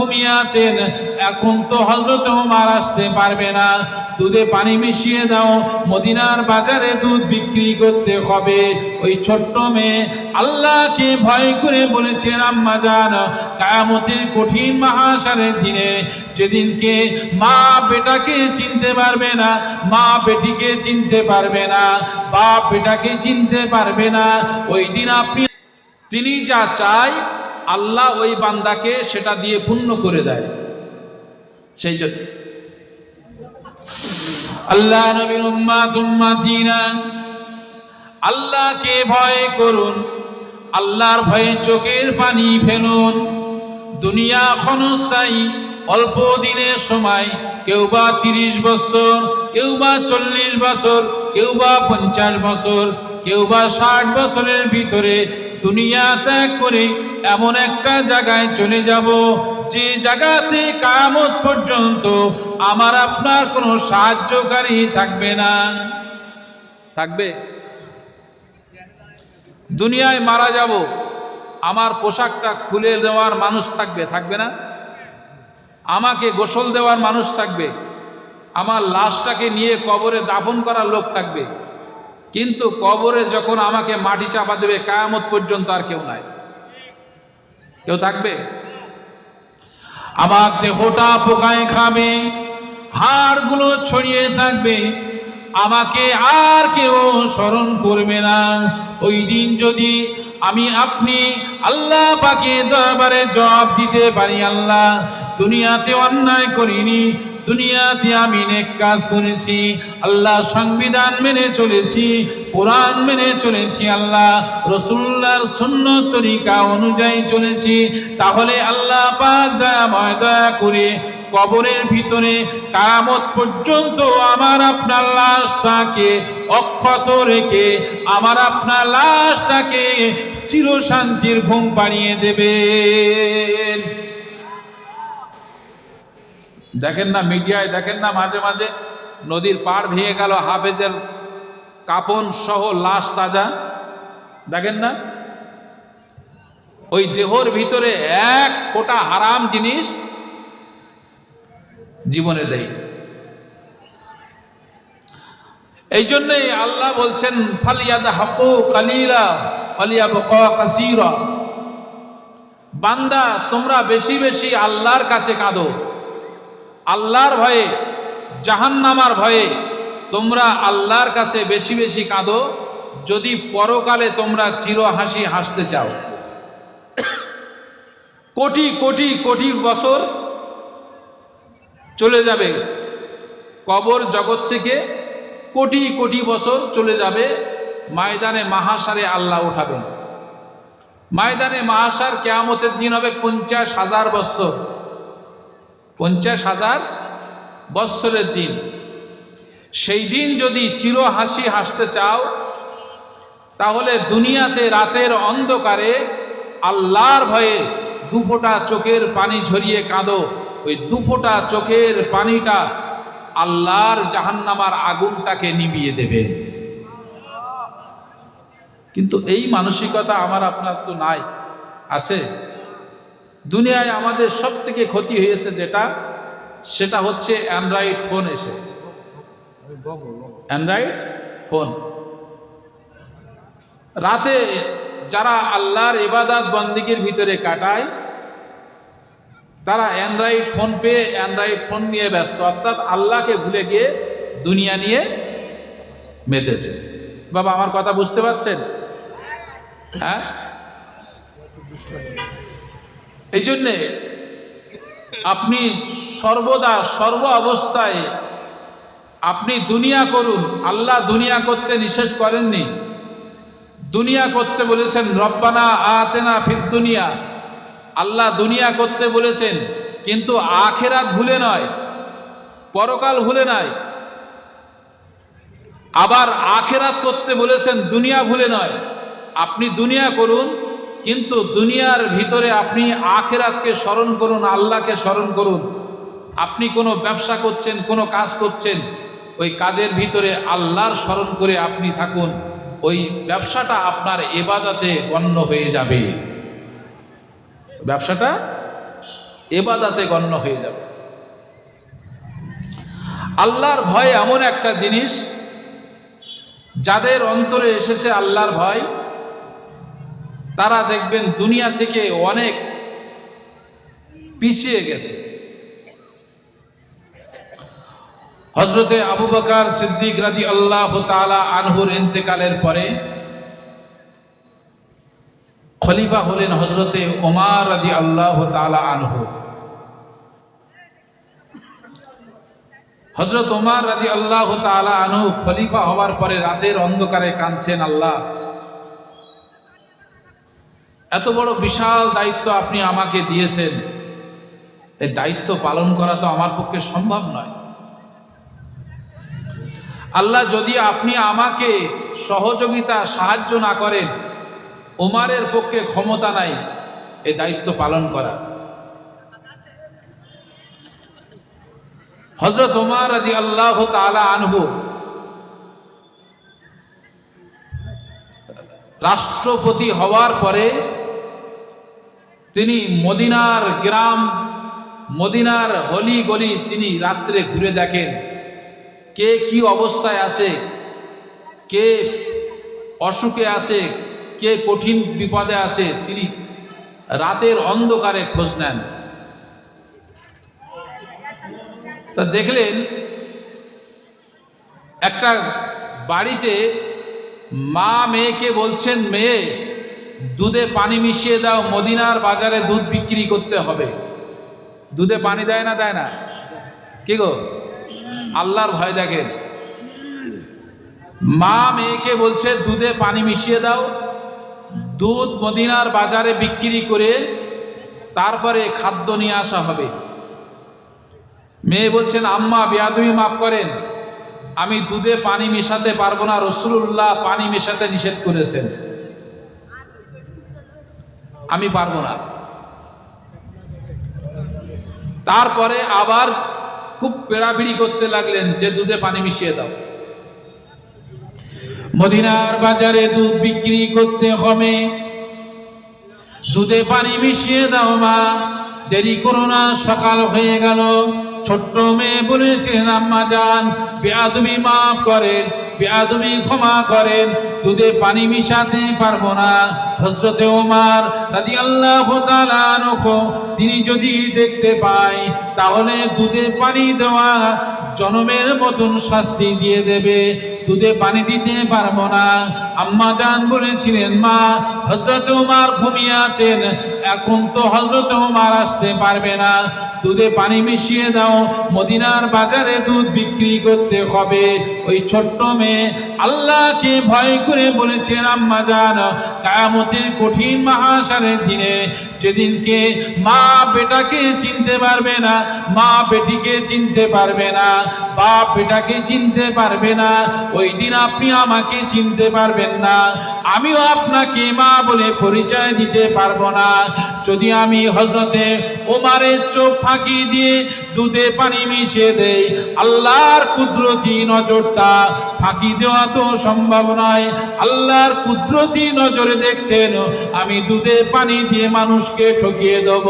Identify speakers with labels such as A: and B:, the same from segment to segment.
A: ঘুমিয়ে আছেন, এখন তো হযরত ওমর আসতে পারবে না, দুধে পানি মিশিয়ে দাও, মদিনার বাজারে দুধ বিক্রি করতে হবে। ওই ছোট্ট মেয়ে আল্লাহকে ভয় করে বলেছেন, আম্মা জান, কিয়ামতের কঠিন মাহশারের দিনে যেদিনকে মা বেটাকে চিনতে পারবে না, মা বেটিকে চিনতে পারবে না, বাপ বেটাকে চিনতে পারবে না, ওই দিন আপনি, তিনি যা চায় আল্লাহ ওই বান্দাকে সেটা দিয়ে পূর্ণ করে দেয়। সেই জন্য আল্লাহ নবীর উম্মাত উম্মাতিনা, আল্লাহকে ভয় করুন, আল্লাহর ভয়ে চোখের পানি ফেলুন। দুনিয়া ক্ষণস্থায়ী, অল্প দিনের সময়, কেউ বা 30 বছর, কেউ বা 40 বছর, কেউ বা 50 বছর, কেউ বা 60 বছরের ভিতরে দুনিয়া ত্যাগ করে এমন একটা জায়গায় চলে যাব যে জায়গাতে কিয়ামত পর্যন্ত আমার আপনার কোনো সাহায্যকারী থাকবে না। থাকবে? দুনিয়ায় মারা যাব, আমার পোশাকটা খুলে দেওয়ার মানুষ থাকবে, থাকবে না? আমাকে গোসল দেওয়ার মানুষ থাকবে, আমার লাশটাকে নিয়ে কবরে দাফন করার লোক থাকবে, কিন্তু কবরে যখন আমাকে মাটি চাপা দেবে কিয়ামত পর্যন্ত আর কেউ নাই। কেউ থাকবে? আমার দেহটা পোকায় খাবে, হাড়গুলো ছড়িয়ে থাকবে, আমাকে আর কেউ স্মরণ করবে না। ওই দিন যদি আমি আপনি আল্লাহ পাকের দরবারে জবাব দিতে পারি, আল্লাহ দুনিয়াতে অন্যায় করিনি, দুনিয়াতে আমি নেক কাজ করেছি, আল্লাহ সংবিধান মেনে চলেছি, কোরআন মেনে চলেছি, আল্লাহ রাসূলুল্লাহর সুন্নাত তরিকা অনুযায়ী চলেছি, তাহলে আল্লাহ পাক দয়া করে কবরের ভিতরে কিয়ামত পর্যন্ত আমার আপনার লাশটাকে অক্ষত রেখে আমার আপনার লাশটাকে চিরশান্তির ঘুম পাড়িয়ে দেবেন। দেখেন না মিডিয়ায়, দেখেন না মাঝে মাঝে নদীর পাড় ভেঙে গেল, হাফেজের কাফন সহ লাশ তাজা, দেখেন না? ওই দেহর ভিতরে এক ফোঁটা হারাম জিনিস জীবনে দেয়। এই জন্যই আল্লাহ বলছেন, ফালিয়াদহাকু কালিলা ওয়ালিয়াবকা কাসীরা, বান্দা তোমরা বেশি বেশি আল্লাহর কাছে কাঁদো, আল্লাহর ভয়ে, জাহান্নামার ভয়ে তোমরা আল্লাহর কাছে বেশি বেশি কাঁদো, যদি পরকালে তোমরা চির হাসি হাসতে চাও। কোটি কোটি কোটি বছর চলে যাবে, কবর জগৎ থেকে কোটি কোটি বছর চলে যাবে, ময়দানে মাহশারে আল্লাহ উঠাবেন। ময়দানে মাহশার কিয়ামতের দিন হবে 50,000 বছর, 50,000 বছরের দিন। সেই দিন যদি চির হাসি হাসতে চাও, তাহলে দুনিয়াতে রাতের অন্ধকারে আল্লাহর ভয়ে দুফোঁটা চোখের পানি ঝরিয়ে কাঁদো, ওই দুফোঁটা চোখের পানিটা আল্লাহর জাহান্নামার আগুনটাকে নিভিয়ে দেবে। কিন্তু এই মানসিকতা আমার আপনার তো নাই, আছে? দুনিয়ায় আমাদের সব থেকে ক্ষতি হয়েছে যেটা, সেটা হচ্ছে অ্যান্ড্রয়েড ফোন এসে, অ্যান্ড্রয়েড ফোন। রাতে যারা আল্লাহর ইবাদত বন্দেগীর ভিতরে কাটায়, তারা অ্যান্ড্রয়েড ফোন পেয়ে অ্যান্ড্রয়েড ফোন নিয়ে ব্যস্ত, অর্থাৎ আল্লাহকে ভুলে গিয়ে দুনিয়া নিয়ে মেতেছে। বাবা আমার কথা বুঝতে পারছেন? হ্যাঁ, এই জন্যে আপনি সর্বদা সর্ব অবস্থায় আপনি দুনিয়া করুন। আল্লাহ দুনিয়া করতে নিষেধ করেননি, দুনিয়া করতে বলেছেন রব্বানা আতেনা ফিদ দুনিয়া, আল্লাহ দুনিয়া করতে বলেছেন, কিন্তু আখিরাত ভুলে নয়, পরকাল ভুলে নয়। আবার আখিরাত করতে বলেছেন, দুনিয়া ভুলে নয়। আপনি দুনিয়া করুন, কিন্তু দুনিয়ার ভিতরে আপনি আখিরাতকে স্মরণ করুন, আল্লাহকে স্মরণ করুন। আপনি কোনো ব্যবসা করছেন, কোনো কাজ করছেন, ওই কাজের ভিতরে আল্লাহর স্মরণ করে আপনি থাকুন, ওই ব্যবসাটা আপনার ইবাদতে গণ্য হয়ে যাবে, ব্যবসাটা ইবাদতে গণ্য হয়ে যাবে। আল্লাহর ভয় এমন একটা জিনিস, যাদের অন্তরে এসেছে আল্লাহর ভয়, তারা দেখবেন দুনিয়া থেকে অনেক পিছিয়ে গেছে। হযরতে আবু বকর সিদ্দিক রাদিয়াল্লাহু তাআলা আনহুর ইন্তেকালের পরে খলিফা হলেন হযরতে ওমর রাদিয়াল্লাহু তাআলা আনহু। হযরত ওমর রাদিয়াল্লাহু তাআলা আনহু খলিফা হওয়ার পরে রাতের অন্ধকারে কাঁদছেন, আল্লাহ, এত বড় বিশাল দায়িত্ব আপনি আমাকে দিয়েছেন, এই দায়িত্ব পালন করা তো আমার পক্ষে সম্ভব নয়। আল্লাহ, যদি আপনি আমাকে সহযোগিতা সাহায্য না করেন, ওমরের পক্ষে ক্ষমতা নাই এই দায়িত্ব পালন করা। হযরত ওমর রাদিয়াল্লাহু তাআলা আনহু রাষ্ট্রপতি হওয়ার পরে তিনি মদিনার গ্রাম, মদিনার হলি গলি তিনি রাত্রে ঘুরে দেখেন কে কি অবস্থায় আছে, কে অসুখে আছে, কে কঠিন বিপদে আছে। তিনি রাতের অন্ধকারে খোঁজ নেন। তা দেখলেন একটা বাড়িতে মা মেয়েকে বলছেন, মেয়ে, দুধে পানি মিশিয়ে দাও, মদিনার বাজারে দুধ বিক্রি করতে হবে। দুধে পানি দেয় না? দেয় না? কি গো, আল্লাহর ভয় দেখেন। মা মেয়েকে বলছে দুধে পানি মিশিয়ে দাও, দুধ মদিনার বাজারে বিক্রি করে তারপরে খাদ্য নিয়ে আসা হবে। মেয়ে বলছেন, আম্মা, বেয়াদবি মাফ করেন, আমি দুধে পানি মেশাতে পারবো না, রাসূলুল্লাহ পানি মেশাতে নিষেধ করেছেন, আমি পারবো না। তারপরে আবার খুব পেড়াপিড়ি করতে লাগলেন যে দুধে পানি মিশিয়ে দাও। মদিনার বাজারে দুধ বিক্রি করতে হবে, দুধে পানি মিশিয়ে দাও মা, দেরি করো না, সকাল হয়ে গেল। ছোট্ট মেয়ে বলেছিলেন, আম্মা জান, বেয়াদবি মাফ করেন, বেয়াদবি ক্ষমা করেন, দুধে পানি মিশাতে পারবো না। হযরতে ওমর রাদিয়াল্লাহু তাআলা আনহু তিনি যদি দেখতে পায়, তাহলে দুধে পানি দেওয়া জনমের মতন শাস্তি দিয়ে দেবে, দুধে পানি দিতে পারবো না। আম্মা জান বলেছিলেন, মা, হযরতে ওমর ঘুমিয়ে আছেন, এখন তো হযরতে ওমর আসতে পারবে না, দুধে পানি মিশিয়ে দাও, মদিনার বাজারে দুধ বিক্রি করতে হবে। ওই ছোট্ট মেয়ে আল্লাহকে ভয় করে বলেছেন, আম্মা জান, কিয়ামতের কঠিন মাহশারের দিনে, যেদিনকে মা বেটাকে চিনতে পারবে না, মা বেটিকে চিনতে পারবে না, বাপ বেটাকে চিনতে পারবে না, ওই দিন আপনি আমাকে চিনতে পারবেন না, আমিও আপনাকে মা বলে পরিচয় দিতে পারবো না। যদি আমি হযরতে ওমরের চোখ ফাঁকি দিয়ে দুধে পানি মিশিয়ে দেই, আল্লাহর কুদরতি নজরটা ফাঁকি দেওয়া তো সম্ভব নয়। আল্লাহর কুদরতি নজরে দেখছেন আমি দুধে পানি দিয়ে মানুষকে ঠকিয়ে দেব।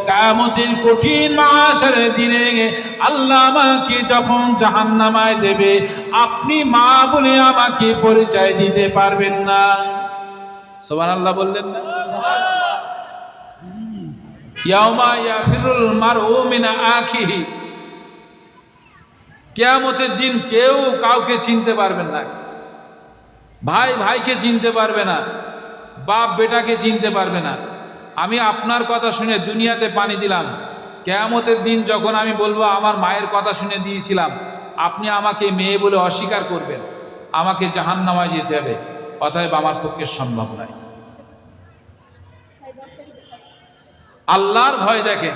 A: কিয়ামতের কঠিন মাহশারের দিনে আল্লাহ আমাকে যখন জাহান্নামায় দেবে, আপনি মা বলে আমাকে পরিচয় দিতে পারবেন না। সুবহানাল্লাহ বললেন না? ইয়াউমা ইয়াফিরুল মারউ মিন আখিহি, কিয়ামতের দিন কেউ কাউকে চিনতে পারবেন না, ভাই ভাইকে চিনতে পারবে না, বাপ বেটাকে চিনতে পারবে না। আমি আপনার কথা শুনে দুনিয়াতে পানি দিলাম, কিয়ামতের দিন যখন আমি বলবো আমার মায়ের কথা শুনে দিয়েছিলাম, আপনি আমাকে মেয়ে বলে অস্বীকার করবেন, আমাকে জাহান্নামায় যেতে হবে। অতএব আমার পক্ষে সম্ভব নয়। আল্লাহর ভয় দেখেন।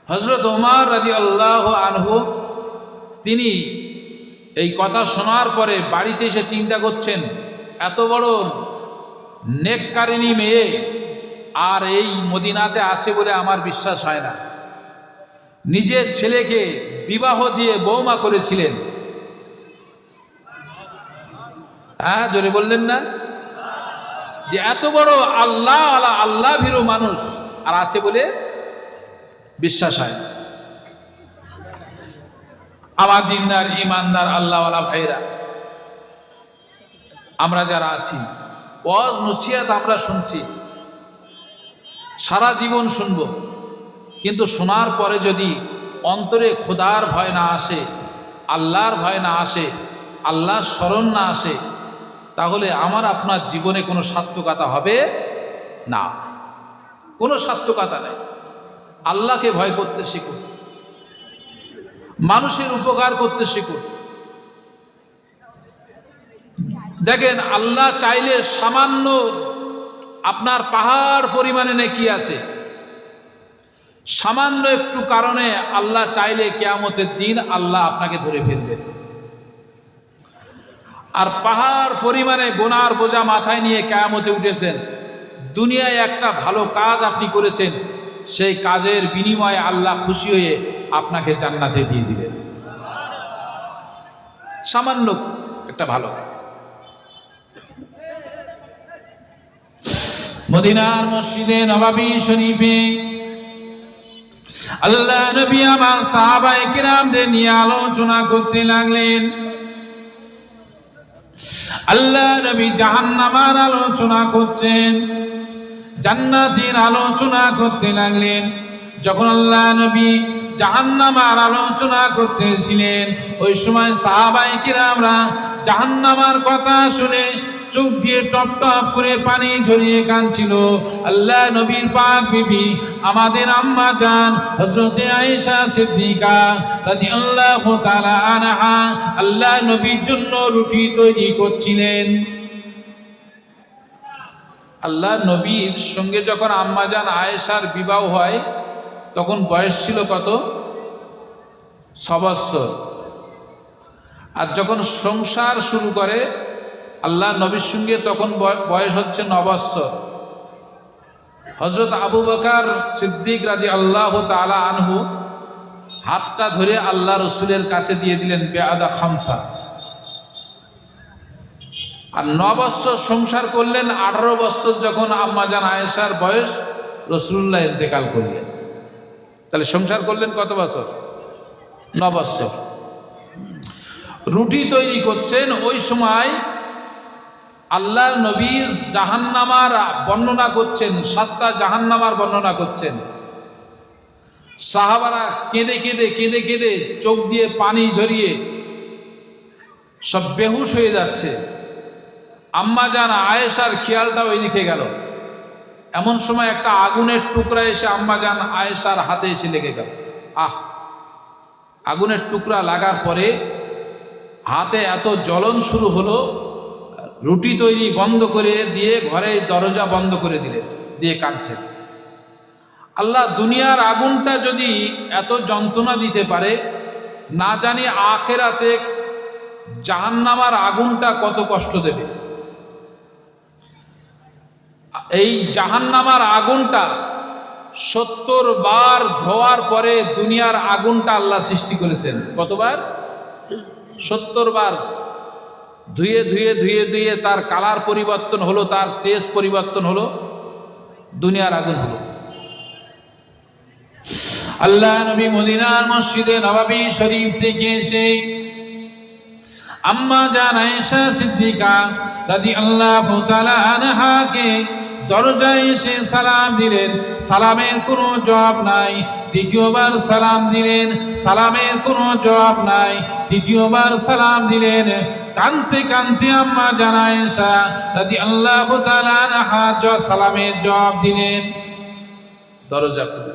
A: হযরত ওমর রাদিয়াল্লাহু আনহু তিনি এই কথা শোনার পরে বাড়িতে এসে চিন্তা করছেন, এত বড় নেককারিনী মেয়ে আর এই মদিনাতে আছে বলে আমার বিশ্বাস হয় না। নিজের ছেলেকে বিবাহ দিয়ে বৌমা করেছিলেন। হ্যাঁ, জোরে বললেন না? যে এত বড় আল্লাহ ভীরু মানুষ আর আছে বলে বিশ্বাস হয় না। আমার দিনদার ইমানদার আল্লাহওয়ালা ভাইরা, আমরা যারা আছি, ওয়াজ নসিহত আমরা শুনছি, সারা জীবন শুনব, কিন্তু শোনার পরে যদি অন্তরে খোদার ভয় না আসে, আল্লাহর ভয় না আসে, আল্লাহর স্মরণ না আসে, তাহলে আমার আপনার জীবনে কোনো সার্থকতা হবে না। কোনো সার্থকতা নেই। আল্লাহকে ভয় করতে শিখুন, মানুষের উপকার করতে শিখুন। দেখেন, আল্লাহ চাইলে সামান্য আপনার পাহাড় পরিমাণে নেকি আছে, সামান্য একটু কারণে আল্লাহ চাইলে কিয়ামতের দিন আল্লাহ আপনাকে ধরে ফেলবেন। আর পাহাড় পরিমাণে গুনার বোঝা মাথায় নিয়ে কিয়ামতে উঠেছেন, দুনিয়ায় একটা ভালো কাজ আপনি করেছেন, সেই কাজের বিনিময়ে আল্লাহ খুশি হয়ে আপনাকে জান্নাতে দিয়ে দিলেন। সামান্য একটা ভালো কাজ। মদিনার মসজিদে নববী শরীফে আল্লাহ নবী আমার সাহাবায়ে কিরামদের নিয়ে আলোচনা করতে লাগলেন। আল্লাহ নবী জাহান্নামের আলোচনা করছেন, জান্নাতের আলোচনা করতে লাগলেন। যখন আল্লাহ নবী জাহান্নামের আলোচনা করতেছিলেন, ওই সময় সাহাবায়ে কিরামরা জাহান্নামের কথা শুনে চোখ দিয়ে টপ টপ করে পানি ঝরিয়ে কাঁদছিল। আল্লাহ নবীর পাক বিবি আমাদের আম্মা জান হযরতে আয়েশা সিদ্দিকা রাদিয়াল্লাহু তাআলা আনহা আল্লাহ নবীর জন্য রুটি তৈরি করছিলেন। আল্লাহ নবীর সঙ্গে যখন আম্মা জান আয়েশার বিবাহ হয়, তখন বয়স ছিল কত? 6 বছর। আর যখন সংসার শুরু করে আল্লাহ নবীর সঙ্গে, তখন বয়স হচ্ছে 9 বছর। হযরত আবু বকর সিদ্দিক রাদিয়াল্লাহু তাআলা আনহু হাতটা ধরে আল্লাহ রসুলের কাছে দিয়ে দিলেন বেআদা খামসা। আর 9 বছর সংসার করলেন। 18 বছর যখন আম্মা জান আয়েশার বয়স, রাসূলুল্লাহ ইন্তেকাল করলেন। তাহলে সংসার করলেন কত বছর? 9 বছর। রুটি তৈরি করছেন, ওই সময় আল্লাহর নবী জাহান্নামার বর্ণনা করছেন, 7টা জাহান্নামার বর্ণনা করছেন। সাহাবারা কেঁদে কেঁদে কেঁদে কেঁদে চোখ দিয়ে পানি ঝরিয়ে সব বেহুশ হয়ে যাচ্ছে। আম্মা জান আয়েশার খেয়ালটা ওই দিকে গেল। এমন সময় একটা আগুনের টুকরা এসে আম্মা জান আয়েশার হাতে এসে লেগে গেল। আগুনের টুকরা লাগার পরে হাতে এত জ্বলন শুরু হলো, রুটি তৈরি বন্ধ করে দিয়ে ঘরের দরজা বন্ধ করে দিলেন, দিয়ে কাঁদছেন। আল্লাহ দুনিয়ার আগুনটা যদি এত যন্ত্রণা দিতে পারে, না জানি আখিরাতে জাহান্নামের আগুনটা কত কষ্ট দেবে। এই জাহান্নামের আগুনটা 70 বার ধোয়ার পরে দুনিয়ার আগুনটা আল্লাহ সৃষ্টি করেছেন। কতবার? 70 বার ধুয়ে ধুয়ে ধুয়ে ধুয়ে তার কালার পরিবর্তন হলো, তার তেজ পরিবর্তন হলো, দুনিয়ার আগুন হলো। আল্লাহ নবী মদিনার মসজিদে নববী শরীফ থেকে এসে আম্মা জান আয়েশা সিদ্দিকা রাদিয়াল্লাহু তাআলা আনহাকে দরজায় এসে সালাম দিলেন, সালামের কোনো জবাব নাই। দ্বিতীয়বার সালাম দিলেন, সালামের কোনো জবাব নাই। তৃতীয়বার সালাম দিলেন। কানতে কানতে আম্মা জান আয়েশা রাদিয়াল্লাহু তাআলা আনহা সালামের জবাব দিলেন। দরজা খুলে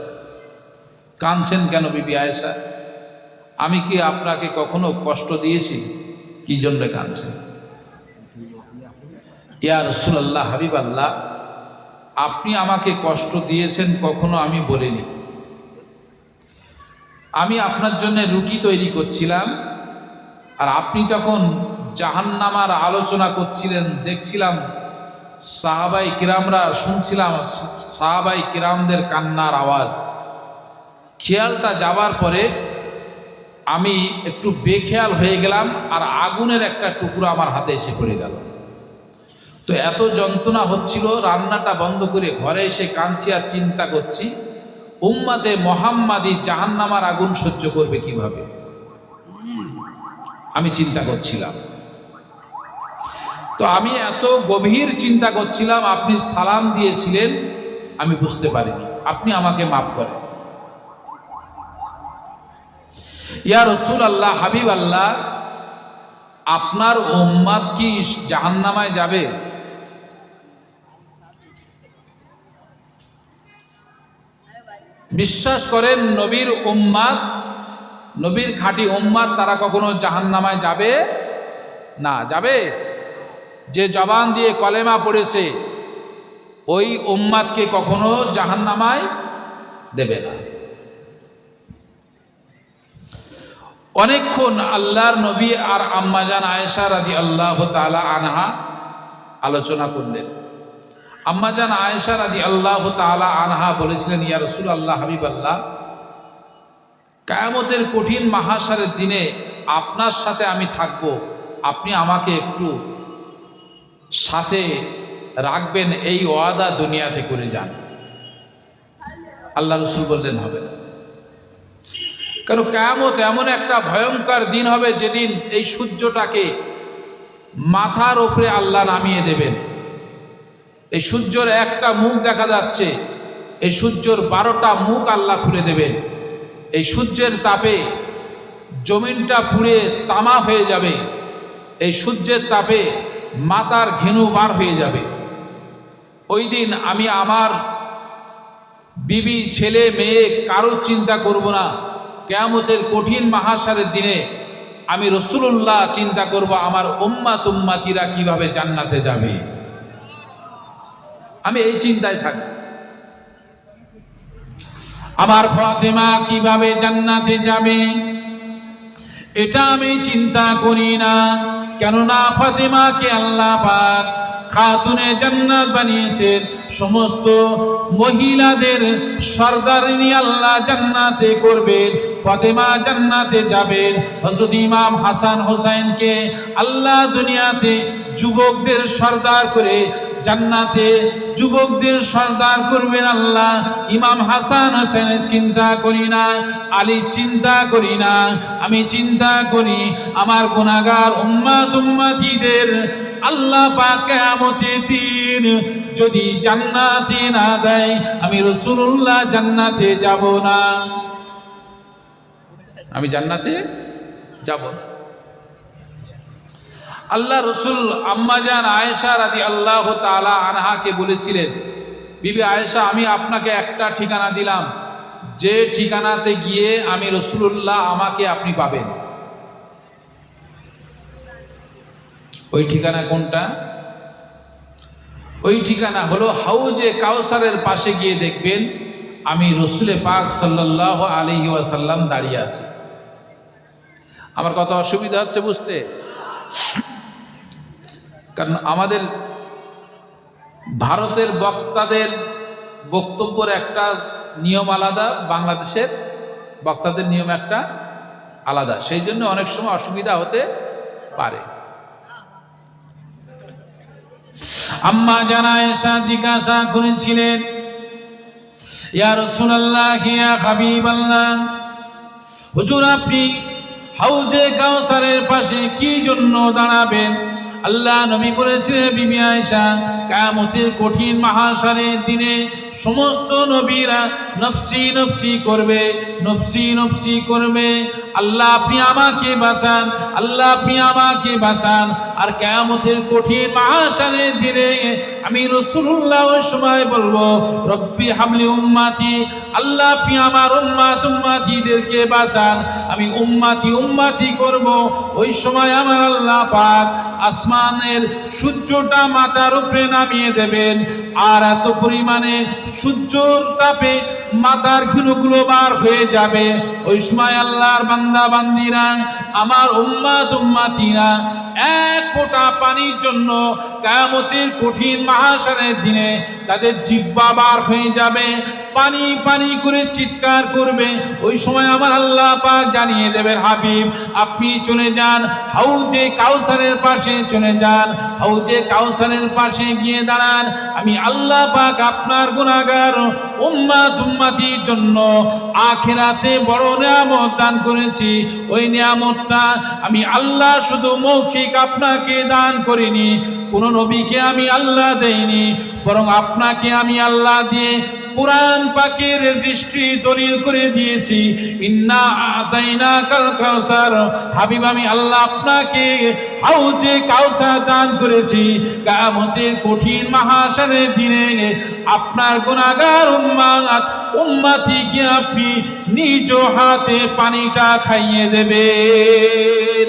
A: কাঁদছেন কেন বিবি আয়েশা? আমি কি আপনাকে কখনো কষ্ট দিয়েছি? কি জন্য কাঁদছেন? ইয়া রাসূলুল্লাহ, হাবিবাল্লাহ, আপনি আমাকে কষ্ট দিয়েছেন কখনো আমি বলিনি। আমি আপনার জন্য রুটি তৈরি করছিলাম, আর আপনি তখন জাহান্নামের আলোচনা করছিলেন, দেখছিলাম সাহাবাই কিরামরা, শুনছিলাম সাহাবাই কিরামদের কান্নার আওয়াজ। খেয়ালটা যাবার পরে আমি একটু বেখেয়াল হয়ে গেলাম, আর আগুনের একটা টুকরো আমার হাতে এসে পড়ে গেল। তো এত যন্ত্রণা হচ্ছিল, রান্নাটা বন্ধ করে ঘরে এসে কাঁদছি আর চিন্তা করছি। উম্মতে মুহাম্মাদি জাহান্নামার আগুন সহ্য করবে কিভাবে? আমি চিন্তা করছিলাম। তো আমি এত গভীর চিন্তা করছিলাম, আপনি সালাম দিয়েছিলেন, আমি বুঝতে পারিনি। আপনি আমাকে মাফ করেন। ইয়া রাসূলুল্লাহ, হাবিব আল্লাহ, আপনার উম্মত কি জাহান্নামায় যাবে? বিশ্বাস করেন নবীর উম্মত, নবীর খাঁটি উম্মত, তারা কখনো জাহান্নামায় যাবে না। যাবে? যে জবান দিয়ে কলেমা পড়েছে ওই উম্মতকে কখনো জাহান্নামায় দেবে না। অনেকক্ষণ আল্লাহর নবী আর আম্মাজান আয়েশা রাদিয়াল্লাহু তাআলা আনহা আলোচনা করলেন। আম্মাজান আয়েশা রাদিয়াল্লাহু তাআলা আনহা বলেছিলেন, ইয়া রাসূলুল্লাহ, হাবিবাল্লাহ, কিয়ামতের কঠিন মাহশারের দিনে আপনার সাথে আমি থাকব, আপনি আমাকে একটু সাথে রাখবেন, এই ওয়াদা দুনিয়াতে করে যান। আল্লাহ রাসূল বললেন, হবে না। কারণ কিয়ামত এমন একটা ভয়ঙ্কর দিন হবে যেদিন এই সূর্যটাকে মাথার উপরে আল্লাহ নামিয়ে দেবেন। এই সূর্যের একটা মুখ দেখা যাচ্ছে, এই সূর্যের 12টা মুখ আল্লাহ খুলে দেবেন। এই সূর্যের তাপে জমিনটা পুড়ে তামা হয়ে যাবে। এই সূর্যের তাপে মাথার ঘেনু বার হয়ে যাবে। ওই দিন আমি আমার বিবি, ছেলে, মেয়ে কারোর চিন্তা করব না। কিয়ামতের কঠিন মাহশারের দিনে আমি রাসূলুল্লাহ চিন্তা করব আমার উম্মত উম্মতিরা কিভাবে জান্নাতে যাবে। আমি এই চিন্তায় থাকি, আমার ফাতেমা কিভাবে জান্নাতে যাবে, এটা আমি চিন্তা করি না। কেননা ফাতেমাকে আল্লাহ পাক খাতুনে জান্নাত বানিয়েছেন। সমস্ত মহিলাদের সরদারিনী আল্লাহ জান্নাতে করবেন, ফাতেমা জান্নাতে যাবেন। হযরত ইমাম হাসান হোসেনকে আল্লাহ দুনিয়াতে যুবকদের সরদার করে জান্নাতে যুবকদের সরদার করবেন আল্লাহ। ইমাম হাসান হোসেনের চিন্তা করি না, আলীর চিন্তা করি না। আমি চিন্তা করি আমার গুনাহগার উম্মত উম্মতিদের আল্লাহ পাক কিয়ামতের দিন যদি জান্নাতে না দেয়, আমি রাসূলুল্লাহ জান্নাতে যাব না। আমি জান্নাতে যাব না। আল্লাহ রসুল আম্মাজান আয়েশা রাদিয়াল্লাহু তাআলা আনহাকে বলেছিলেন, বিবি আয়েশা, আমি আপনাকে একটা ঠিকানা দিলাম, যে ঠিকানাতে গিয়ে আমি রাসূলুল্লাহ আমাকে আপনি পাবেন। ওই ঠিকানা কোনটা? ওই ঠিকানা হলো হাউজে কাউসারের পাশে গিয়ে দেখবেন আমি রসুলে পাক সাল্লাল্লাহু আলাইহি ওয়াসাল্লাম দাঁড়িয়ে আছি। আমার কত অসুবিধা হচ্ছে বুঝতে? কারণ আমাদের ভারতের বক্তাদের বক্তব্যের একটা নিয়ম আলাদা, বাংলাদেশের বক্তাদের নিয়ম একটা আলাদা, সেই জন্য অনেক সময় অসুবিধা হতে পারে। আম্মা জান আয়েশা জিজ্ঞাসা করেছিলেন, ইয়া রাসূলুল্লাহ, ইয়া হাবিবাল্লাহ, হুজুর আপনি হাউজে কাউসারের পাশে কি জন্য দাঁড়াবেন? আল্লাহ নবী বলেছিলেন, বিবি আয়েশা, কিয়ামতের কঠিন মাহশারের দিনে সমস্ত নবীরা নফসি নফসি করবে, নফসি নফসি করবে। আল্লাহ আপনি আমাকে বাঁচান, আল্লাহ আপনি আমাকে বাঁচান। আর কিয়ামতের কঠিন মাহশারের দিনে আমি রাসূলুল্লাহ ওই সময় বলবো, রব্বি হাবলি উম্মতি, আল্লাহ আপনি আমার উম্মত উম্মতিদেরকে বাঁচান, আমি উম্মতি উম্মতি করব। ওই সময় আমার আল্লাহ পাক আসমানের সূর্যটা মাথার উপরে নামিয়ে দেবেন, আর এত পরিমাণে সূর্যর তাপে মাথার ঘিনুগুলো বার হয়ে যাবে। ওই সময় আল্লাহর বান্দা বান্দিরা, আমার উম্মত উম্মতিরা এক ফোঁটা পানির জন্য কিয়ামতের কঠিন মাহশারের দিনে তাদের জিহ্বা বার হয়ে যাবে, পানি পানি করে চিৎকার করবে। ওই সময় আমার আল্লাহ পাক জানিয়ে দেবেন, হাবিব আপনি চলে যান, হাউজে কাউসারের পাশে চলে শুনে যান, হাউজে কাউসারের পাশে গিয়ে দাঁড়ান। আমি আল্লাহ পাক আপনার গুনাহগার উম্মত উম্মতির জন্য আখিরাতে বড় নিয়ামত দান করেছি। ওই নিয়ামতটা আমি আল্লাহ শুধু মৌখিক আপনাকে দান করিনি, কোন নবীকে আমি আল্লাহ দেইনি, বরং আপনাকে আমি আল্লাহ দিয়ে কুরআন পাকের রেজিস্ট্রি দলিল করে দিয়েছি। ইন্না আতাইনাকাল কাউসার, হাবিব আমি আল্লাহ আপনাকে হাউজে কাউসার দান করেছি। কিয়ামতের কঠিন মাহশারের দিনে আপনার গুনাহগার উম্মতিকে আপনি নিজ হাতে পানিটা খাইয়ে দেবেন।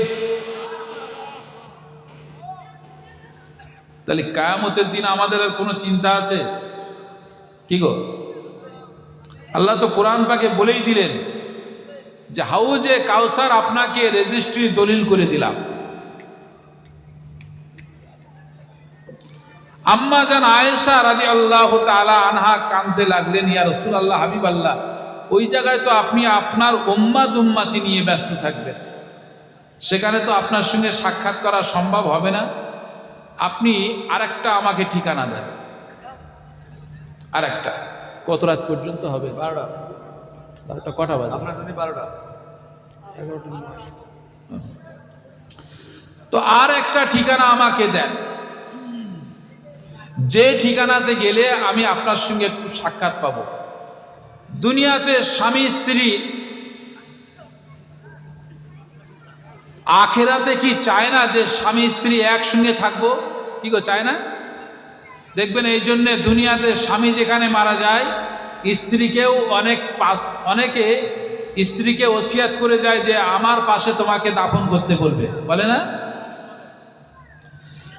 A: তাহলে কিয়ামতের দিন আমাদের আর কোনো চিন্তা আছে কি গো? আল্লাহ তো কোরআন পাকে বলেই দিলেন যে হাউজে কাউসার আপনাকে রেজিস্ট্রি দলিল করে দিলাম। আম্মা জান আয়েশা রাদিয়াল্লাহু তাআলা আনহা কাঁদতে লাগলেন, ইয়া রাসূলুল্লাহ, হাবিব আল্লাহ, ওই জায়গায় তো আপনি আপনার উম্মত উম্মতি নিয়ে ব্যস্ত থাকবেন, সেখানে তো আপনার সঙ্গে সাক্ষাৎ করা সম্ভব হবে না। আপনি আরেকটা আমাকে ঠিকানা দেন। আরেকটা কত রাত পর্যন্ত হবে? 12টা কটা বাজে? আপনার যদি 12টা 11টা। তো আর একটা ঠিকানা আমাকে দেন, যে ঠিকানাতে গেলে আমি আপনার সঙ্গে একটু সাক্ষাৎ পাবো। দুনিয়াতে স্বামী স্ত্রী আখেরাতে কি চায় না যে স্বামী স্ত্রী একসঙ্গে থাকবো? কি গো, চায় না? দেখবেন এই জন্যে দুনিয়াতে স্বামী যেখানে মারা যায়, স্ত্রীকেও অনেকে স্ত্রীকে ওসিয়াত করে যায় যে আমার পাশে তোমাকে দাফন করতে বলবে, বলে না?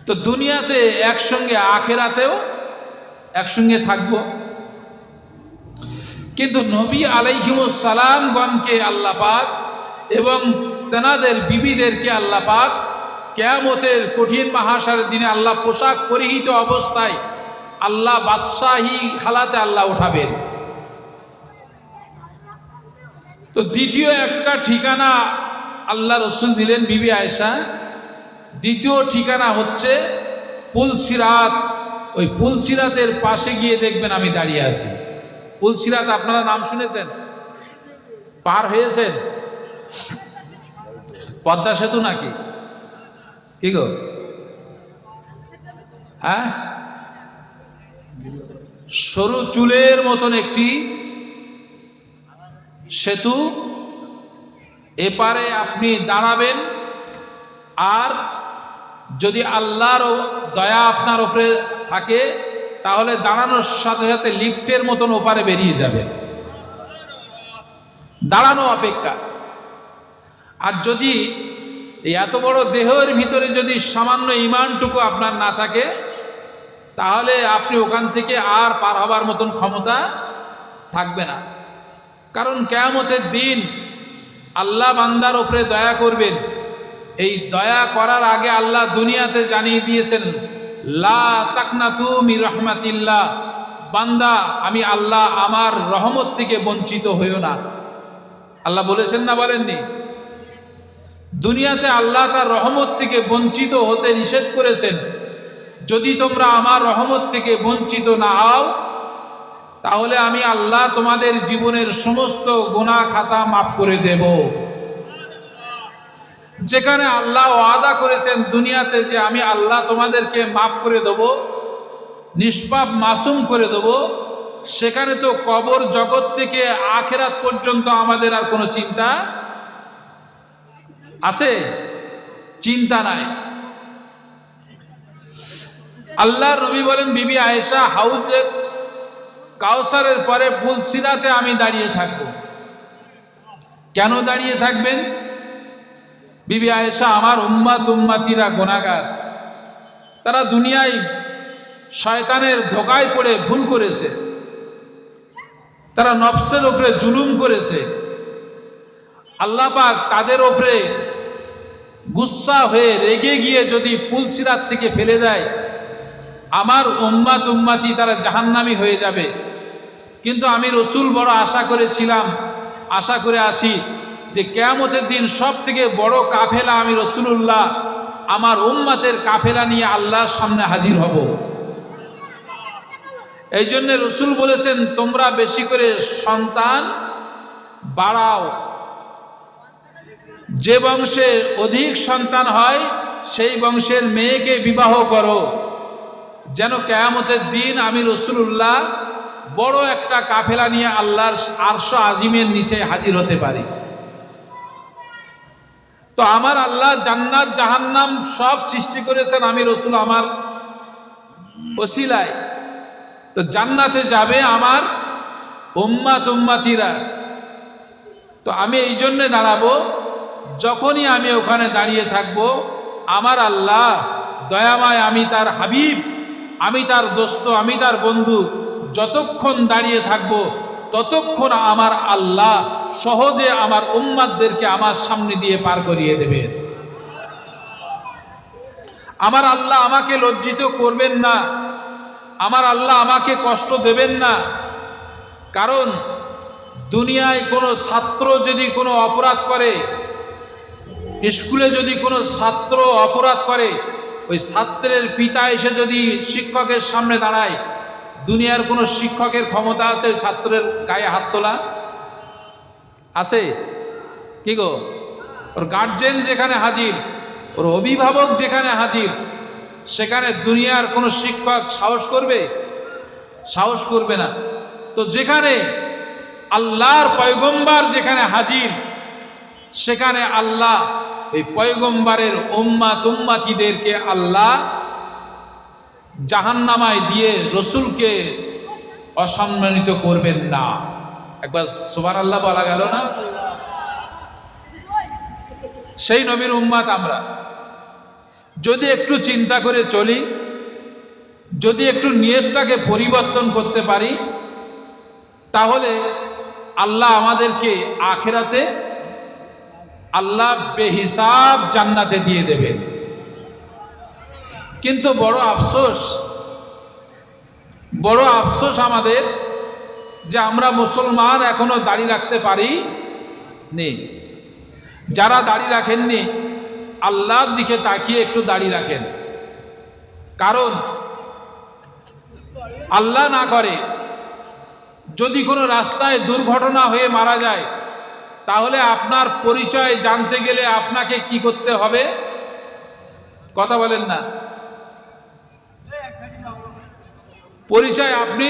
A: তো দুনিয়াতে একসঙ্গে, আখেরাতেও একসঙ্গে থাকবো। কিন্তু নবী আলাইহিমুস সালামগণকে আল্লাহ পাক এবং তেনাদের বিবিদেরকে আল্লাহ পাক কিয়ামতের কঠিন মাহশারের দিনে আল্লাহ পোশাক পরিহিত অবস্থায় আল্লাহ বাদশাহী হালাতে আল্লাহ উঠাবেন। তো দ্বিতীয় একটা ঠিকানা আল্লাহ রসুল দিলেন বিবি আয়েশা। দ্বিতীয় ঠিকানা হচ্ছে পুলসিরাত। ওই পুলসিরাতের পাশে গিয়ে দেখবেন আমি দাঁড়িয়ে আছি। পুলসিরাত আপনারা নাম শুনেছেন? পার হয়েছেন? পদ্মা সেতু নাকি? কি গো, হ্যাঁ? সরু চুলের মতন একটি সেতু, এপারে আপনি দাঁড়াবেন, আর যদি আল্লাহর দয়া আপনার উপরে থাকে তাহলে দাঁড়ানোর সাথে সাথে লিফটের মতন ওপারে বেরিয়ে যাবেন, দাঁড়ানো অপেক্ষা। আর যদি এত বড় দেহের ভিতরে যদি সামান্য ঈমানটুকু আপনার না থাকে, তাহলে আপনি ওখান থেকে আর পার হবার মতন ক্ষমতা থাকবে না। কারণ কিয়ামতের দিন আল্লাহ বান্দার উপরে দয়া করবেন। এই দয়া করার আগে আল্লাহ দুনিয়াতে জানিয়ে দিয়েছেন, লা তাকনাতু মির রাহমাতিল্লাহ, বান্দা আমি আল্লাহ আমার রহমত থেকে বঞ্চিত হইও না। আল্লাহ বলেছেন না, বলেননি? দুনিয়াতে আল্লাহ তার রহমত থেকে বঞ্চিত হতে নিষেধ করেছেন। যদি তোমরা আমার রহমত থেকে বঞ্চিত না হও, তাহলে আমি আল্লাহ তোমাদের জীবনের সমস্ত গুনাহ খাতা মাফ করে দেব। যেখানে আল্লাহ ওয়াদা করেছেন দুনিয়াতে যে আমি আল্লাহ তোমাদেরকে মাফ করে দেব, নিষ্পাপ মাসুম করে দেব, সেখানে তো কবর জগৎ থেকে আখিরাত পর্যন্ত আমাদের আর কোনো চিন্তা আছে? চিন্তা নাই। আল্লাহর নবী বলেন, বিবি আয়েশা, হাউজে কাউসারের পরে পুলসিরাতে আমি দাঁড়িয়ে থাকব। কেন দাঁড়িয়ে থাকবেন? বিবি আয়েশা, আমার উম্মতিরা গুনাহগার, তারা দুনিয়ায় শয়তানের ধোঁকায় পড়ে ভুল করেছে, তারা নফসের উপরে জুলুম করেছে। আল্লাহ পাক তাদের উপরে গুসা হয়ে রেগে গিয়ে যদি পুলসিরাত থেকে ফেলে দেয়, আমার উম্মতি তারা জাহান্নামী হয়ে যাবে। কিন্তু আমি রসুল বড় আশা করেছিলাম, আশা করে আছি যে কিয়ামতের দিন সব থেকে বড় কাফেলা আমি রসুলুল্লাহ আমার উম্মতের কাফেলা নিয়ে আল্লাহর সামনে হাজির হব। এই জন্য রসুল বলেছেন, তোমরা বেশি করে সন্তান বাড়াও। যে বংশে অধিক সন্তান হয় সেই বংশের মেয়েকে বিবাহ করো, যেন কিয়ামতের দিন আমি রাসূলুল্লাহ বড় একটা কাফেলা নিয়ে আল্লাহর আরশ আজিমের নিচে হাজির হতে পারি। তো আমার আল্লাহ জান্নাত জাহান্নাম সব সৃষ্টি করেছেন আমি রাসূল আমার ওসিলায়। তো জান্নাতে যাবে আমার উম্মতিরা। তো আমি এই জন্য দাঁড়াবো, যখনই আমি ওখানে দাঁড়িয়ে থাকব, আমার আল্লাহ দয়াময়, আমি তার হাবিব, আমি তার দোস্ত, আমি তার বন্ধু, যতক্ষণ দাঁড়িয়ে থাকব ততক্ষণ আমার আল্লাহ সহজে আমার উম্মতদেরকে আমার সামনে দিয়ে পার করিয়ে দেবেন। আমার আল্লাহ আমাকে লজ্জিত করবেন না, আমার আল্লাহ আমাকে কষ্ট দেবেন না। কারণ দুনিয়ায় কোনো ছাত্র যদি কোনো অপরাধ করে, স্কুলে যদি কোনো ছাত্র অপরাধ করে, ওই ছাত্রের পিতা এসে যদি শিক্ষকের সামনে দাঁড়ায়, দুনিয়ার কোনো শিক্ষকের ক্ষমতা আছে ছাত্রের গায়ে হাত তোলা? আছে কি গো? ওর গার্জেন যেখানে হাজির, ওর অভিভাবক যেখানে হাজির, সেখানে দুনিয়ার কোনো শিক্ষক সাহস করবে? সাহস করবে না। তো যেখানে আল্লাহর পয়গম্বর যেখানে হাজির, সেখানে আল্লাহ ওই পয়গম্বরের উম্মতিদেরকে আল্লাহ জাহান্নামায় দিয়ে রসুলকে অসম্মানিত করবেন না। একবার সুবহানাল্লাহ বলা গেল না? সেই নবীর উম্মত আমরা যদি একটু চিন্তা করে চলি, যদি একটু নিয়তটাকে পরিবর্তন করতে পারি, তাহলে আল্লাহ আমাদেরকে আখিরাতে আল্লাহ বেহিসাব জান্নাতে দিয়ে দেবেন। কিন্তু বড় আফসোস আমাদের যে আমরা মুসলমান এখনো দাড়ি রাখতে পারি নি। যারা দাড়ি রাখেননি, আল্লাহর দিকে তাকিয়ে একটু দাড়ি রাখেন। কারণ আল্লাহ না করে যদি কোনো রাস্তায় দুর্ঘটনা হয়ে মারা যায়, তাহলে আপনার পরিচয় জানতে গেলে আপনাকে কি করতে হবে? কথা বলেন না। পরিচয়, আপনি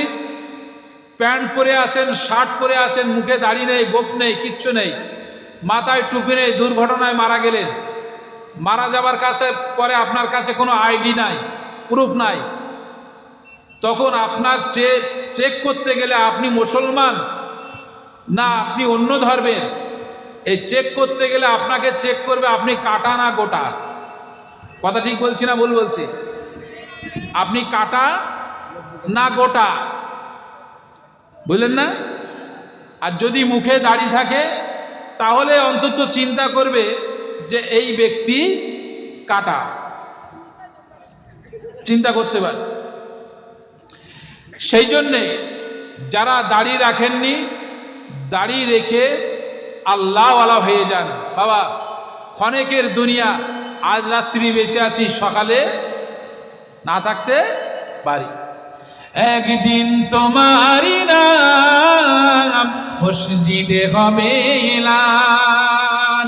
A: প্যান্ট পরে আছেন, শার্ট পরে আছেন, মুখে দাড়ি নেই, গোঁফ নেই, কিচ্ছু নেই, মাথায় টুপি নেই, দুর্ঘটনায় মারা গেলেন। মারা যাবার কাছে পরে আপনার কাছে কোনো আইডি নাই, প্রুফ নাই। তখন আপনার চেক করতে গেলে আপনি মুসলমান না আপনি অন্য ধর্মের, এই চেক করতে গেলে আপনাকে চেক করবে আপনি কাটা না গোটা। কথা ঠিক বলছি না ভুল বলছি? আপনি কাটা না গোটা, বুঝলেন না? আর যদি মুখে দাড়ি থাকে তাহলে অন্তত চিন্তা করবে যে এই ব্যক্তি কাটা, চিন্তা করতে পারে। সেই জন্যে যারা দাড়ি রাখেননি, দাড়ি রেখে আল্লাহওয়ালা হয়ে যান। বাবা, ক্ষণেকের দুনিয়া, আজ রাত্রি বেঁচে আছি, সকালে না থাকতে পারি। একদিন তোমারি নাম মসজিদে হবে এলান,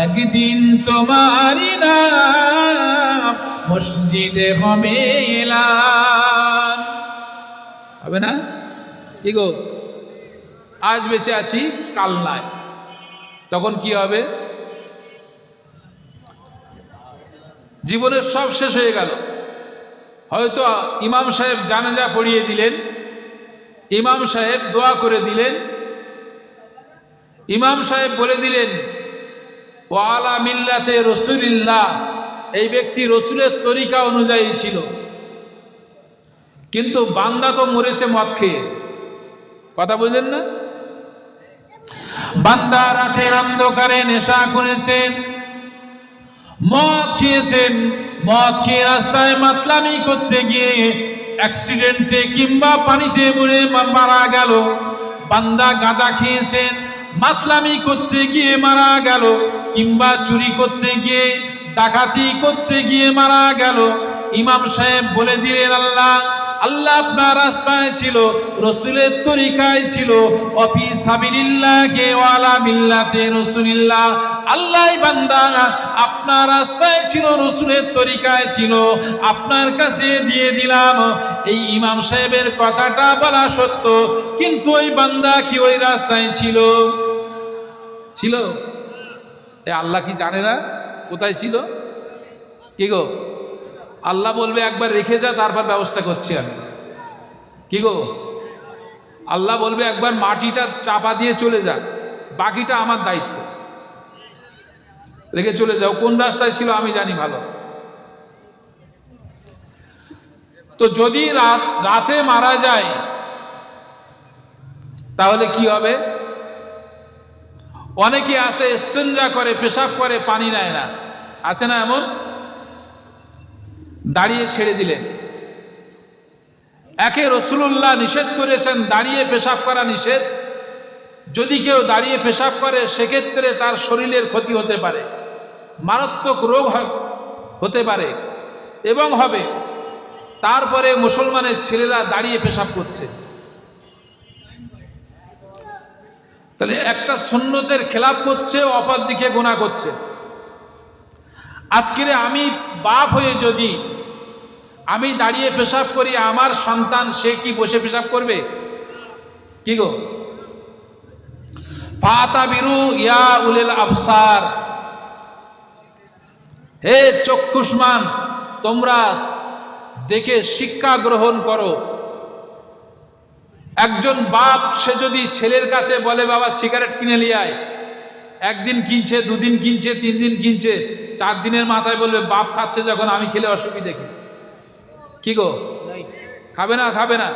A: একদিন তোমারি নাম মসজিদে হবে এলান। হবে না? কি গো, আজ বেঁচে আছি, কাল নাই, তখন কি হবে? জীবনের সব শেষ হয়ে গেল। হয়তো ইমাম সাহেব জানাজা পড়িয়ে দিলেন, ইমাম সাহেব দোয়া করে দিলেন, ইমাম সাহেব বলে দিলেন ওয়া আলা মিল্লাতে রাসূলিল্লাহ, এই ব্যক্তি রসুলের তরিকা অনুযায়ী ছিল, কিন্তু বান্দা তো মরেছে মদ খেয়ে। কথা বললেন না? বান্দা রাতের অন্ধকারে নেশা করেছেন, মদ খেয়েছেন, মদ খেয়ে রাস্তায় মাতলামি করতে গিয়ে অ্যাক্সিডেন্টে কিংবা পানিতে পড়ে মারা গেল। বান্দা গাঁজা খেয়েছেন, মাতলামি করতে গিয়ে মারা গেল, কিংবা চুরি করতে গিয়ে ডাকাতি করতে গিয়ে মারা গেল। ইমাম সাহেব বলে দিলেন, আল্লাহ আল্লাহ আপনার রাস্তায় ছিল, রসুলের তরিকায় ছিল, অফি সাবিলিল্লাহি ওয়ালা মিল্লাতে রাসূলিল্লাহ। আল্লাহ বান্দা আপনার রাস্তায় ছিল, রসুলের তরিকায় ছিল, আপনার কাছে দিয়ে দিলাম। এই ইমাম সাহেবের কথাটা বলা সত্য, কিন্তু ওই বান্দা কি ওই রাস্তায় ছিল? ছিল? আল্লাহ কি জানে না কোথায় ছিল? কি গো, আল্লাহ বলবে একবার রেখে যা, তারপর ব্যবস্থা করছি আমি। কি গো, আল্লাহ বলবে একবার মাটিটা চাপা দিয়ে চলে যা, বাকিটা আমার দায়িত্ব, রেখে চলে যাও। কোন রাস্তায় ছিল আমি জানি ভালো। তো যদি রাতে মারা যায় তাহলে কি হবে? অনেকে আসে ইস্তেঞ্জা করে, পেশাব করে, পানি নেয় না, আছে না এমন? দাঁড়িয়ে ছেড়ে দিলেন। একে রাসূলুল্লাহ নিষেধ করেছেন দাঁড়িয়ে পেশাব করা নিষেধ। যদি কেউ দাঁড়িয়ে পেশাব করে সেক্ষেত্রে তার শরীরের ক্ষতি হতে পারে, মারাত্মক রোগ হতে পারে এবং হবে। তারপরে মুসলমানের ছেলেরা দাঁড়িয়ে পেশাব করছে, তাহলে একটা সুন্নতের খেলাপ করছে, অপর দিকে গুনাহ করছে। আজকে আমি বাপ হয়ে যদি আমি দাঁড়িয়ে পেশাব করি, আমার সন্তান সে কি বসে পেশাব করবে? কি গো, ফাতাবিরু ইয়া উলিল আবসার, হে চক্ষুষ্মান, তোমরা দেখে শিক্ষা গ্রহণ করো। একজন বাপ সে যদি ছেলের কাছে বলে, বাবা সিগারেট কিনে নিয়ে আয়, একদিন কিনছে, দুদিন কিনছে, 3 দিন কিনছে, 4 দিনের মাথায় বলবে বাপ খাচ্ছে যখন আমি খেলে অসুবিধা কি? কি গো, খাবে না? খাবে না।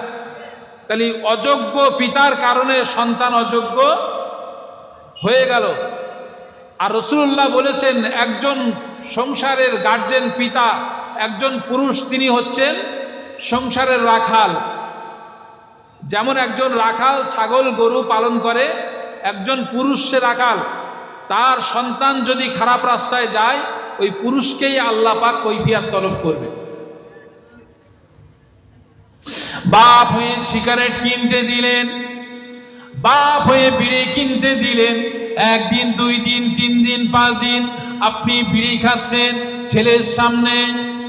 A: তাহলে অযোগ্য পিতার কারণে সন্তান অযোগ্য হয়ে গেল। আর রাসূলুল্লাহ বলেছেন একজন সংসারের গার্জেন, পিতা, একজন পুরুষ, তিনি হচ্ছেন সংসারের রাখাল। যেমন একজন রাখাল ছাগল গরু পালন করে, একজন পুরুষ সে রাখাল। তার সন্তান যদি খারাপ রাস্তায় যায়, ওই পুরুষকেই আল্লাহ পাক কৈফিয়ত তলব করবে। বাপ হয়ে সিগারেট কিনতে দিলেন, বাপ হয়ে বিড়ি কিনতে দিলেন, 1 দিন 2 দিন 3 দিন 5 দিন আপনি বিড়ি খাচ্ছেন, ছেলের সামনে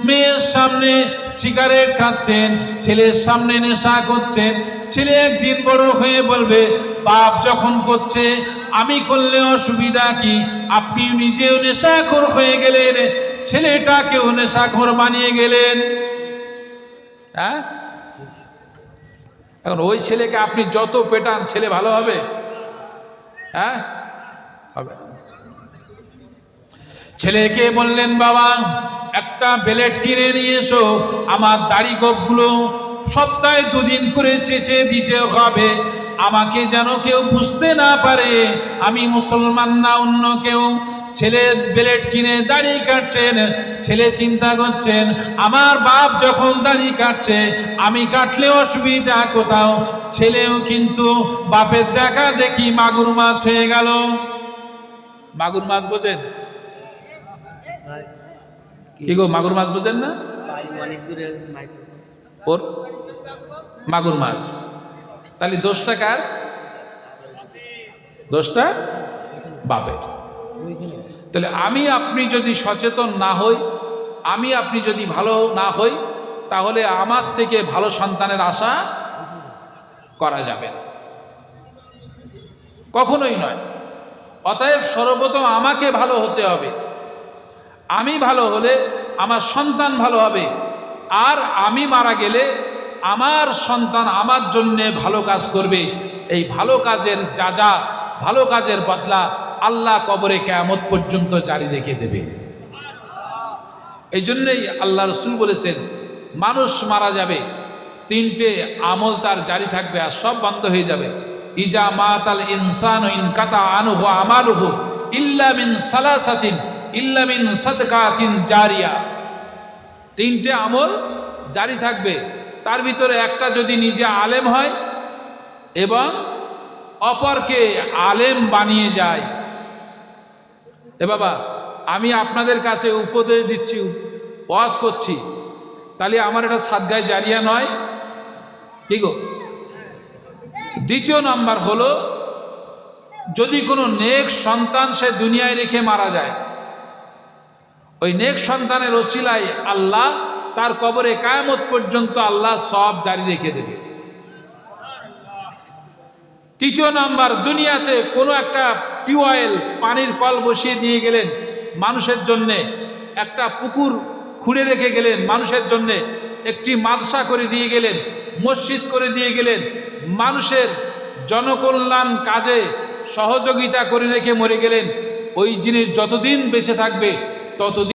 A: মেয়ের সামনে সিগারেট খাচ্ছেন, ছেলের সামনে নেশা করছেন। ছেলে একদিন বড় হয়ে বলবে, বাপ যখন করছে আমি করলে অসুবিধা কি? আপনি নিজেও নেশাখোর হয়ে গেলেন, ছেলেটাকেও নেশাখোর বানিয়ে গেলেন। হ্যাঁ, এখন ওই ছেলেকে আপনি যত পেটান, ছেলে ভালো হবে? হ্যাঁ, হবে। ছেলেকে বললেন, বাবা একটা বেলেট কিনে নিয়ে এসো, আমার দাড়ি গোঁফগুলো সপ্তাহে 2 দিন করে চেঁচে দিতে হবে, আমাকে যেন কেউ বুঝতে না পারে আমি মুসলমান না অন্য কেউ। ছেলে বেলেট কিনে দাড়ি কাটছেন, ছেলে চিন্তা করছেন আমার বাপ যখন দাড়ি কাটছে আমি কাটলে অসুবিধা কোথাও। ছেলেও কিন্তু বাপের দেখা দেখি মাগুর মাছ হয়ে গেল। মাগুর মাছ বোঝেন? কি গো, মাগুর মাছ বোঝেন না? ওর মাগুর মাছ। তাহলে দোষটা কার? দোষটা বাপের। তাহলে আমি আপনি যদি সচেতন না হই, আমি আপনি যদি ভালো না হই, তাহলে আমার থেকে ভালো সন্তানের আশা করা যাবে না, কখনোই নয়। অতএব সর্বপ্রথম আমাকে ভালো হতে হবে, আমি ভালো হলে আমার সন্তান ভালো হবে, আর আমি মারা গেলে আমার সন্তান আমার জন্যে ভালো কাজ করবে। এই ভালো কাজের যা ভালো কাজের বদলা আল্লাহ কবরে কিয়ামত পর্যন্ত জারি রেখে দেবে। এই জন্যই আল্লাহ রসুল বলেছেন মানুষ মারা যাবে, 3টে আমল তার জারি থাকবে আর সব বন্ধ হয়ে যাবে। ইজা মাতাল ইনসানু ইনকাতা আনহু আমালুহু ইল্লা মিন সালাসাতিন ইল্লা মিন সাদকাতিন জারিয়া। 3টে আমল জারি থাকবে, তার ভিতরে একটা যদি নিজে আলেম হয় এবং অপরকে আলেম বানিয়ে যায়। এ বাবা, আমি আপনাদের কাছে উপদেশ দিচ্ছি, ওয়াজ করছি, তাহলে আমার এটা সাদগায়ে জারিয়া নয়? কি গো? দ্বিতীয় নাম্বার হলো, যদি কোনো নেক সন্তান সে দুনিয়ায় রেখে মারা যায়, ওই নেক সন্তানের ওসিলায় আল্লাহ তার কবরে কায়ামত পর্যন্ত আল্লাহ সওয়াব জারি রেখে দেবে। তৃতীয় নাম্বার, দুনিয়াতে কোনো একটা টিউবওয়েল, পানির কল বসিয়ে দিয়ে গেলেন মানুষের জন্যে, একটা পুকুর খুঁড়ে রেখে গেলেন মানুষের জন্যে, একটি মাদ্রাসা করে দিয়ে গেলেন, মসজিদ করে দিয়ে গেলেন, মানুষের জনকল্যাণ কাজে সহযোগিতা করে রেখে মরে গেলেন, ওই জিনিস যতদিন বেঁচে থাকবে ততদিন